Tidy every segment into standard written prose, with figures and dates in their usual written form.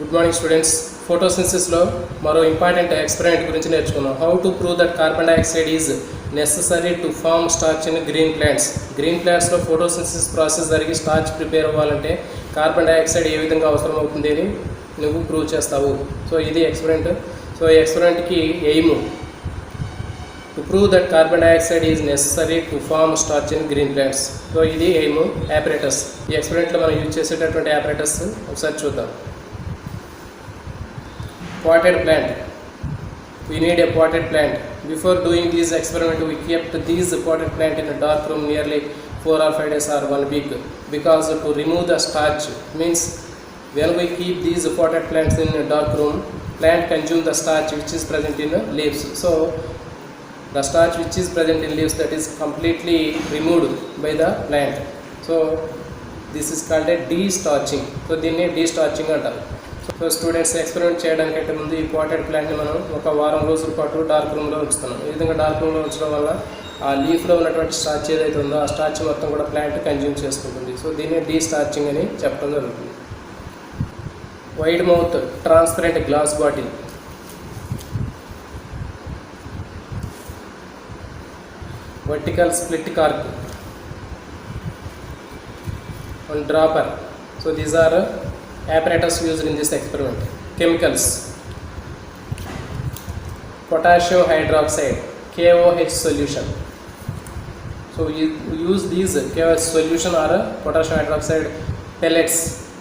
Good morning students. ఫోటోసింథసిస్లో మరో important experiment గురించి నేర్చుకున్నాం. How to prove that carbon dioxide is necessary to form starch in green plants. Green ప్లాంట్స్లో photosynthesis process జరిగి starch prepare అవ్వాలంటే carbon dioxide ఏ విధంగా అవసరం అవుతుంది అని నువ్వు ప్రూవ్ చేస్తావు. సో ఇది ఎక్స్పెరిమెంట్. సో ఈ ఎక్స్పెరిమెంట్కి aim to prove that carbon dioxide is necessary to form starch in green plants. So ఇది ఎయిమ్ యాపరేటస్. ఈ ఎక్స్పెరిమెంట్లో మనం యూజ్ చేసేటటువంటి యాపరేటస్ ఒకసారి చూద్దాం. Potted plant. We need a potted plant. Before doing this experiment, we kept these potted plant in a dark room nearly 4 or 5 days or 1 week, because to remove the starch means when we keep these potted plants in a dark room, plant consume the starch which is present in leaves. So the starch which is present in leaves, that is completely removed by the plant. So this is called a de-starching. So దీన్ని de-starching అంటారు. So students experiment చేయడానికంటే ముందు ఈ potted ప్లాంట్ని మనం ఒక వారం రోజుల పాటు డార్క్ రూమ్లో ఉంచుతున్నాం. ఈ విధంగా డార్క్ రూమ్లో ఉంచడం వల్ల ఆ లీఫ్లో ఉన్నటువంటి స్టార్చ్ ఏదైతే ఉందో ఆ స్టార్చ్ మొత్తం కూడా ప్లాంట్ కన్జ్యూమ్ చేసుకుంటుంది. సో దీన్ని డీస్టార్చింగ్ అని చెప్పడం జరుగుతుంది. Wide mouth transparent glass bottle, vertical split cork and dropper. So these are apparatus used in this experiment. Chemicals: potassium hydroxide KOH solution. So we use these KOH solution or potassium hydroxide pellets,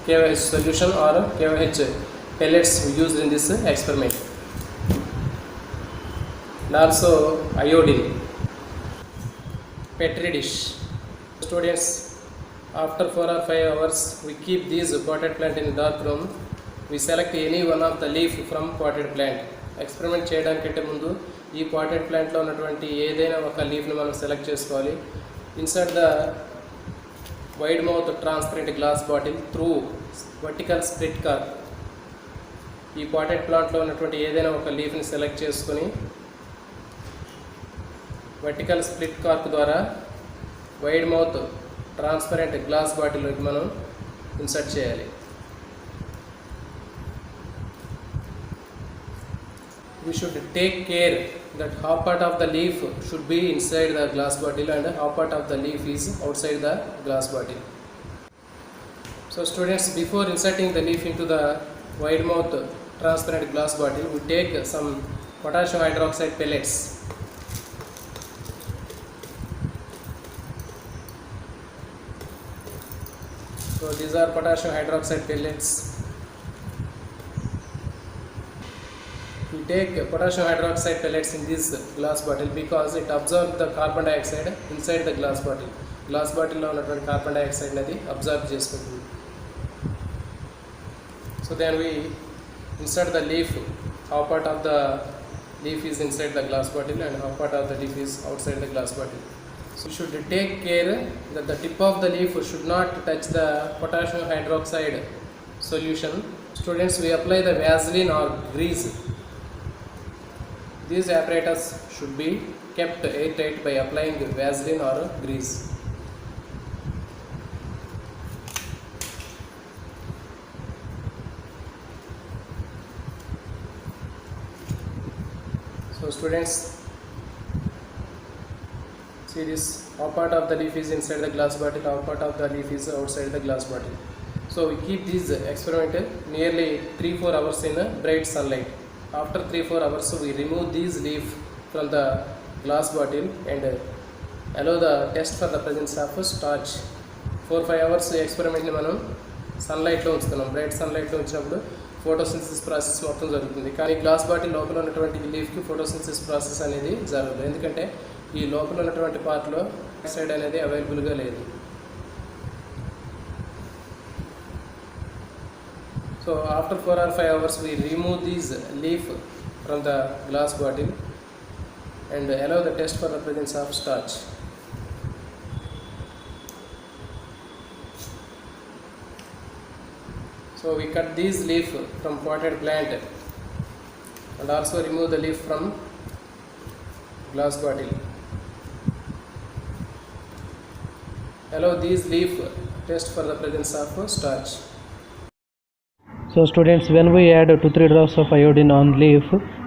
KOH solution or KOH pellets used in this experiment. And also iodine. Petri dish. Students, after 4 or 5 hours, we keep these potted plant in dark room. We select any one of the leaf from potted plant. Experiment చేయడానికంటే ముందు ఈ potted ప్లాంట్లో ఉన్నటువంటి ఏదైనా ఒక లీఫ్ని మనం select చేసుకోవాలి. Insert the wide mouth transparent glass bottle through vertical split cork. ఈ పాటెడ్ ప్లాంట్లో ఉన్నటువంటి ఏదైనా ఒక లీఫ్ని సెలెక్ట్ చేసుకొని వర్టికల్ స్ప్లిట్ కార్క్ ద్వారా వైడ్ మౌత్ ట్రాన్స్పరెంట్ గ్లాస్ బాటిల్లోకి మనం ఇన్సర్ట్ చేయాలి. We should take care that half part of the leaf should be inside the glass bottle and half part of the leaf is outside the glass bottle. So students, before inserting the leaf into the wide mouth transparent glass bottle, we take some potassium hydroxide pellets. So these are potassium hydroxide pellets. We take potassium hydroxide pellets in this glass bottle because it absorbs the carbon dioxide inside the glass bottle. Glass bottle lo unnatuvanti carbon dioxide nadi absorb chestuntundi. So then we insert the leaf. Half part of the leaf is inside the glass bottle and half part of the leaf is outside the glass bottle. So you should take care that the tip of the leaf should not touch the potassium hydroxide solution. Students, we apply the Vaseline or grease. These apparatus should be kept airtight by applying Vaseline or grease. So students, see this, half part of the leaf is inside the glass bottle, half part of the leaf is outside the glass bottle. So we keep this experiment nearly 3-4 hours in bright sunlight. After 3-4 hours, we remove these leaf from the glass bottle and allow the test for the presence of starch. 4-5 hours experiment ni manam sunlight lo unchutunnam. Bright sunlight lo unchiనప్పుడు photosynthesis process మొత్తం జరుగుతుంది. కానీ glass bottle లోపల ఉన్నటువంటి లీఫ్కి photosynthesis process అనేది జరగదు. ఎందుకంటే ఈ లోపల ఉన్నటువంటి పార్ట్లో ఆక్సైడ్ అనేది అవైలబుల్గా లేదు. So after 4 or 5 hours we remove these leaf from the glass bottle and allow the test for the presence of starch. So we cut these leaf from potted plant and also remove the leaf from glass bottle. Allow these leaf test for the presence of starch. So students, when we add 2-3 drops of iodine on leaf,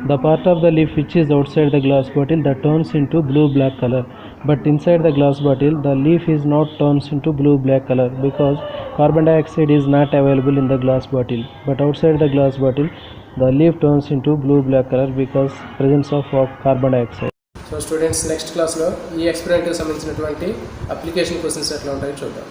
the part of the leaf which is outside the glass bottle that turns into blue-black color. But inside the glass bottle, the leaf is not turns into blue-black color because carbon dioxide is not available in the glass bottle. But outside the glass bottle, the leaf turns into blue-black color because presence of carbon dioxide. So students next క్లాస్లో ఈ ఎక్స్పెరిమెంట్కి సంబంధించినటువంటి application questions ఎట్లా ఉంటాయో చూద్దాం.